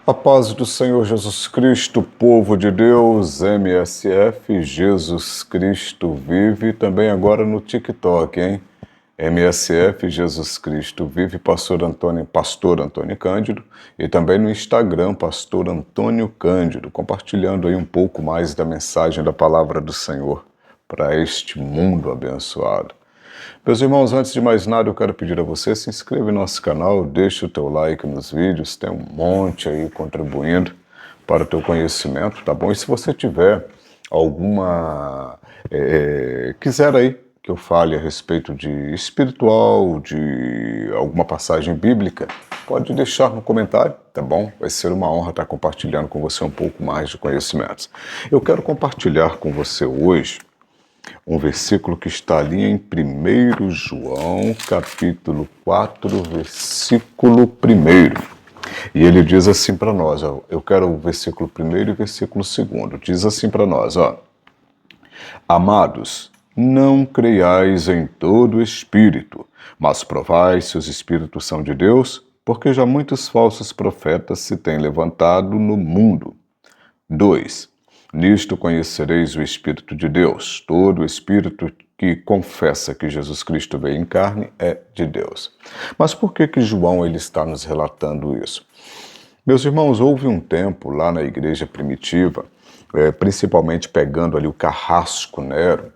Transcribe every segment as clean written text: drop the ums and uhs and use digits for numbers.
A paz do Senhor Jesus Cristo, povo de Deus, MSF, Jesus Cristo vive, também agora no TikTok, hein? MSF, Jesus Cristo vive, Pastor Antônio Cândido, e também no Instagram, Pastor Antônio Cândido, compartilhando aí um pouco mais da mensagem da palavra do Senhor para este mundo abençoado. Meus irmãos, antes de mais nada, eu quero pedir a você, se inscreva no nosso canal, deixe o teu like nos vídeos, tem um monte aí contribuindo para o teu conhecimento, tá bom? E se você tiver alguma... quiser aí que eu fale a respeito de espiritual, de alguma passagem bíblica, pode deixar no comentário, tá bom? Vai ser uma honra estar compartilhando com você um pouco mais de conhecimentos. Eu quero compartilhar com você hoje um versículo que está ali em 1 João, capítulo 4, versículo 1. E ele diz assim para nós, ó, eu quero o versículo 1 e o versículo 2. Diz assim para nós, ó: Amados, não creiais em todo espírito, mas provai se os espíritos são de Deus, porque já muitos falsos profetas se têm levantado no mundo. 2. Nisto conhecereis o Espírito de Deus. Todo espírito que confessa que Jesus Cristo veio em carne é de Deus. Mas por que João ele está nos relatando isso? Meus irmãos, houve um tempo lá na igreja primitiva, principalmente pegando ali o carrasco Nero,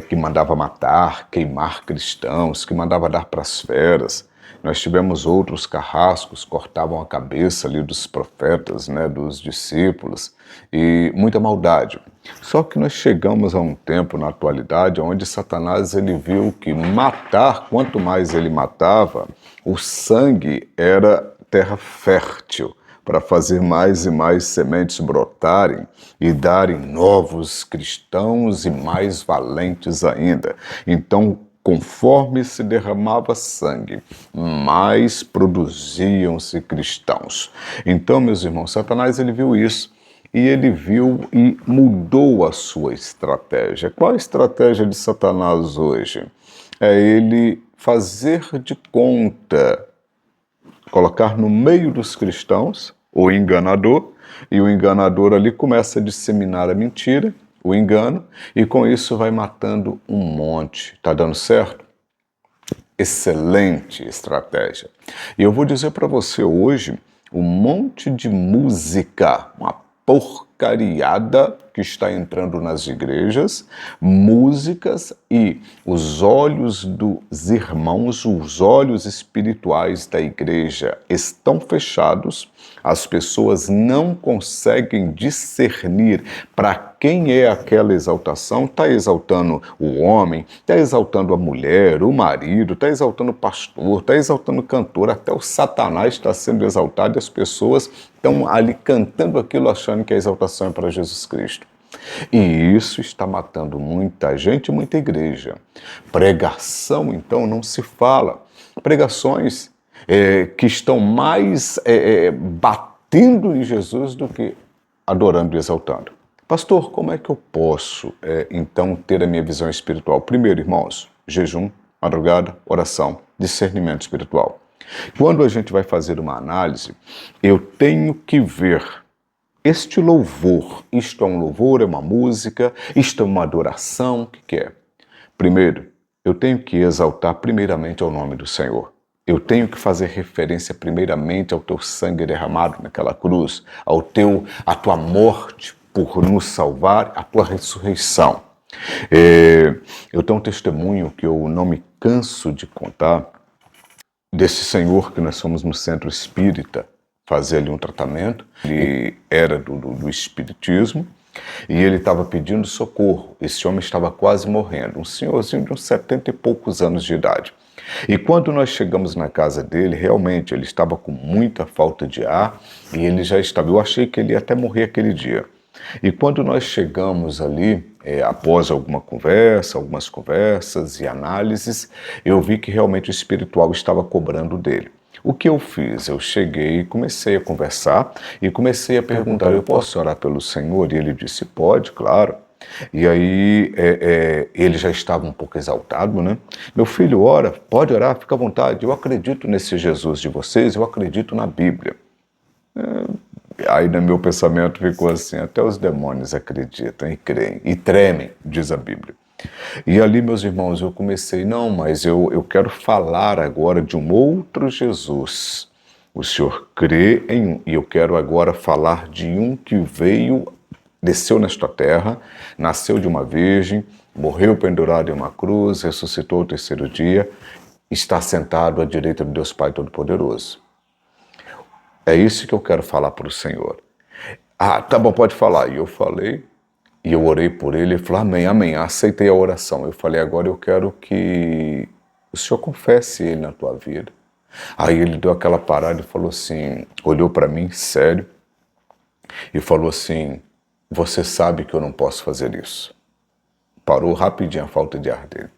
que mandava matar, queimar cristãos, que mandava dar para as feras. Nós tivemos outros carrascos, cortavam a cabeça ali dos profetas, né, dos discípulos, e muita maldade. Só que nós chegamos a um tempo na atualidade onde Satanás ele viu que matar, quanto mais ele matava, o sangue era terra fértil para fazer mais e mais sementes brotarem e darem novos cristãos e mais valentes ainda. Então, conforme se derramava sangue, mais produziam-se cristãos. Então, meus irmãos, Satanás ele viu isso e ele viu e mudou a sua estratégia. Qual a estratégia de Satanás hoje? É ele fazer de conta, colocar no meio dos cristãos o enganador, e o enganador ali começa a disseminar a mentira, o engano, e com isso vai matando um monte. Tá dando certo? Excelente estratégia. E eu vou dizer para você hoje um monte de música, uma porcariada que está entrando nas igrejas, músicas, e os olhos dos irmãos, os olhos espirituais da igreja estão fechados, as pessoas não conseguem discernir para quem é aquela exaltação. Está exaltando o homem, está exaltando a mulher, o marido, está exaltando o pastor, está exaltando o cantor, até o Satanás está sendo exaltado e as pessoas estão ali cantando aquilo achando que a exaltação é para Jesus Cristo. E isso está matando muita gente, muita igreja. Pregação, então, não se fala. Pregações que estão mais batendo em Jesus do que adorando e exaltando. Pastor, como é que eu posso, então, ter a minha visão espiritual? Primeiro, irmãos, jejum, madrugada, oração, discernimento espiritual. Quando a gente vai fazer uma análise, eu tenho que ver este louvor. Isto é um louvor, é uma música, isto é uma adoração, o que é? Primeiro, eu tenho que exaltar primeiramente ao nome do Senhor. Eu tenho que fazer referência primeiramente ao teu sangue derramado naquela cruz, à tua morte por nos salvar, à tua ressurreição. Eu tenho um testemunho que eu não me canso de contar, desse senhor que nós somos no centro espírita, fazer ali um tratamento. Ele era do espiritismo e ele estava pedindo socorro. Esse homem estava quase morrendo, um senhorzinho de uns 70 e poucos anos de idade. E quando nós chegamos na casa dele, realmente ele estava com muita falta de ar e ele já estava, eu achei que ele ia até morrer aquele dia. E quando nós chegamos ali, após algumas conversas e análises, eu vi que realmente o espiritual estava cobrando dele. O que eu fiz? Eu cheguei e comecei a conversar e comecei a perguntar, eu posso orar pelo Senhor? E ele disse, pode, claro. E aí ele já estava um pouco exaltado, né? Meu filho, ora, pode orar, fica à vontade. Eu acredito nesse Jesus de vocês, eu acredito na Bíblia. Aí no meu pensamento ficou assim, até os demônios acreditam e creem, e tremem, diz a Bíblia. E ali, meus irmãos, eu comecei, não, mas eu quero falar agora de um outro Jesus. O Senhor crê em um, e eu quero agora falar de um que veio, desceu nesta terra, nasceu de uma virgem, morreu pendurado em uma cruz, ressuscitou ao terceiro dia, está sentado à direita de Deus Pai Todo-Poderoso. É isso que eu quero falar para o Senhor. Ah, tá bom, pode falar. E eu falei, e eu orei por ele, ele falou, amém, amém, aceitei a oração. Eu falei, agora eu quero que o Senhor confesse ele na tua vida. Aí ele deu aquela parada e falou assim, olhou para mim, sério, e falou assim, você sabe que eu não posso fazer isso. Parou rapidinho a falta de ar dele.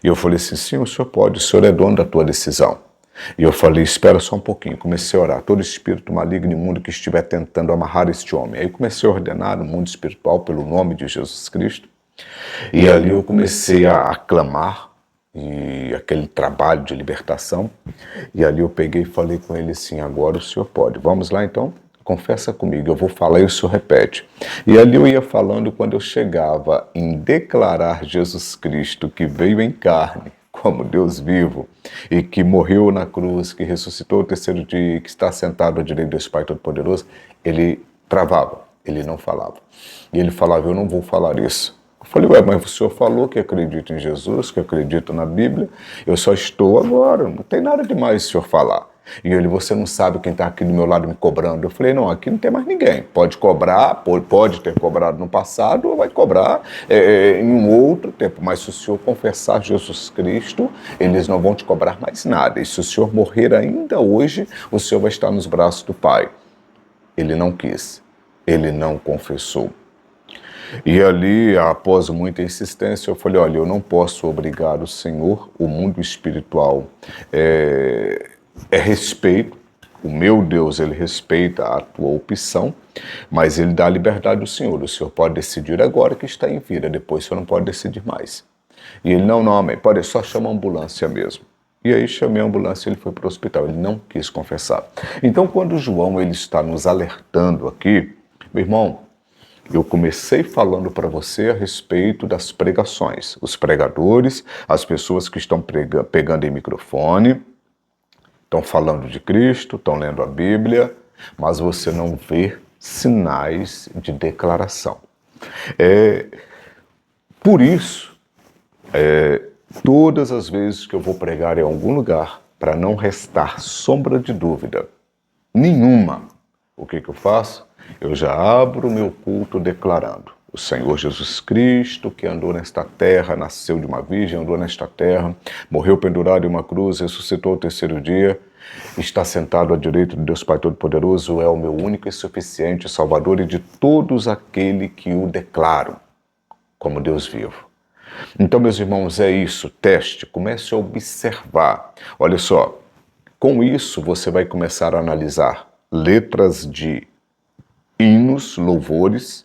E eu falei assim, sim, o senhor pode, o senhor é dono da tua decisão. E eu falei, espera só um pouquinho. Comecei a orar, todo espírito maligno e imundo que estiver tentando amarrar este homem. Aí comecei a ordenar no mundo espiritual pelo nome de Jesus Cristo. E ali eu comecei a clamar, e aquele trabalho de libertação. E ali eu peguei e falei com ele assim, agora o senhor pode. Vamos lá então? Confessa comigo, eu vou falar e o senhor repete. E ali eu ia falando, quando eu chegava em declarar Jesus Cristo que veio em carne, como Deus vivo, e que morreu na cruz, que ressuscitou o terceiro dia, que está sentado à direita do Deus Pai Todo-Poderoso, ele travava, ele não falava. E ele falava, eu não vou falar isso. Eu falei, ué, mas o senhor falou que acredita em Jesus, que acredita na Bíblia, eu só estou agora, não tem nada demais o senhor falar. E ele, você não sabe quem está aqui do meu lado me cobrando. Eu falei, não, aqui não tem mais ninguém. Pode cobrar, pode ter cobrado no passado, ou vai cobrar em um outro tempo. Mas se o senhor confessar Jesus Cristo, eles não vão te cobrar mais nada. E se o senhor morrer ainda hoje, o senhor vai estar nos braços do Pai. Ele não quis, ele não confessou. E ali, após muita insistência, eu falei, olha, eu não posso obrigar o Senhor, o mundo espiritual é respeito, o meu Deus, ele respeita a tua opção, mas ele dá a liberdade ao Senhor. O Senhor pode decidir agora que está em vida, depois o Senhor não pode decidir mais. E ele, não, amém, pode, só chama a ambulância mesmo. E aí chamei a ambulância e ele foi para o hospital, ele não quis confessar. Então, quando João ele está nos alertando aqui, meu irmão, eu comecei falando para você a respeito das pregações. Os pregadores, as pessoas que estão pegando em microfone, estão falando de Cristo, estão lendo a Bíblia, mas você não vê sinais de declaração. Por isso, todas as vezes que eu vou pregar em algum lugar, para não restar sombra de dúvida nenhuma, o que eu faço? Eu já abro o meu culto declarando: o Senhor Jesus Cristo, que andou nesta terra, nasceu de uma virgem, andou nesta terra, morreu pendurado em uma cruz, ressuscitou ao terceiro dia, está sentado à direita de Deus Pai Todo-Poderoso, é o meu único e suficiente Salvador e de todos aquele que o declaram como Deus vivo. Então, meus irmãos, é isso, teste, comece a observar. Olha só, com isso você vai começar a analisar letras de hinos, louvores,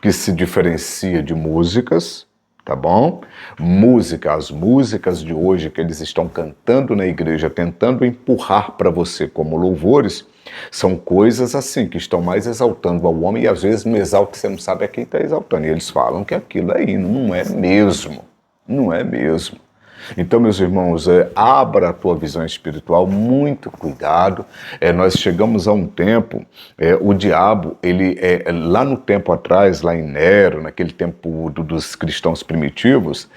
que se diferencia de músicas, tá bom? As músicas de hoje que eles estão cantando na igreja, tentando empurrar para você como louvores, são coisas assim, que estão mais exaltando ao homem, e às vezes não exalta, você não sabe a quem está exaltando, e eles falam que aquilo é hino, não é mesmo, não é mesmo. Então, meus irmãos, abra a tua visão espiritual, muito cuidado. Nós chegamos a um tempo, o diabo, ele lá no tempo atrás, lá em Nero, naquele tempo dos cristãos primitivos,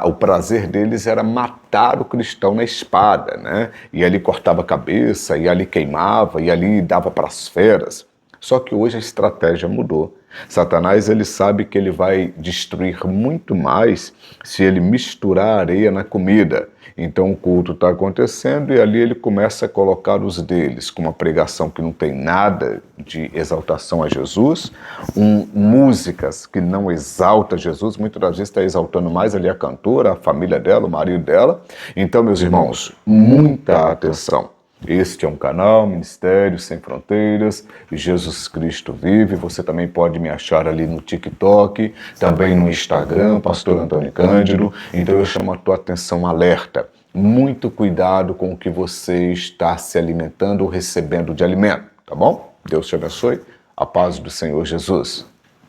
o prazer deles era matar o cristão na espada, né? E ali cortava a cabeça, e ali queimava, e ali dava para as feras. Só que hoje a estratégia mudou. Satanás, ele sabe que ele vai destruir muito mais se ele misturar areia na comida. Então o culto está acontecendo e ali ele começa a colocar os deles, com uma pregação que não tem nada de exaltação a Jesus, músicas que não exalta Jesus, muitas das vezes está exaltando mais ali a cantora, a família dela, o marido dela. Então, meus irmãos, muita atenção. Este é um canal, Ministério Sem Fronteiras, Jesus Cristo Vive. Você também pode me achar ali no TikTok, também no Instagram, Pastor Antônio Cândido. Então eu chamo a tua atenção, alerta. Muito cuidado com o que você está se alimentando ou recebendo de alimento, tá bom? Deus te abençoe. A paz do Senhor Jesus.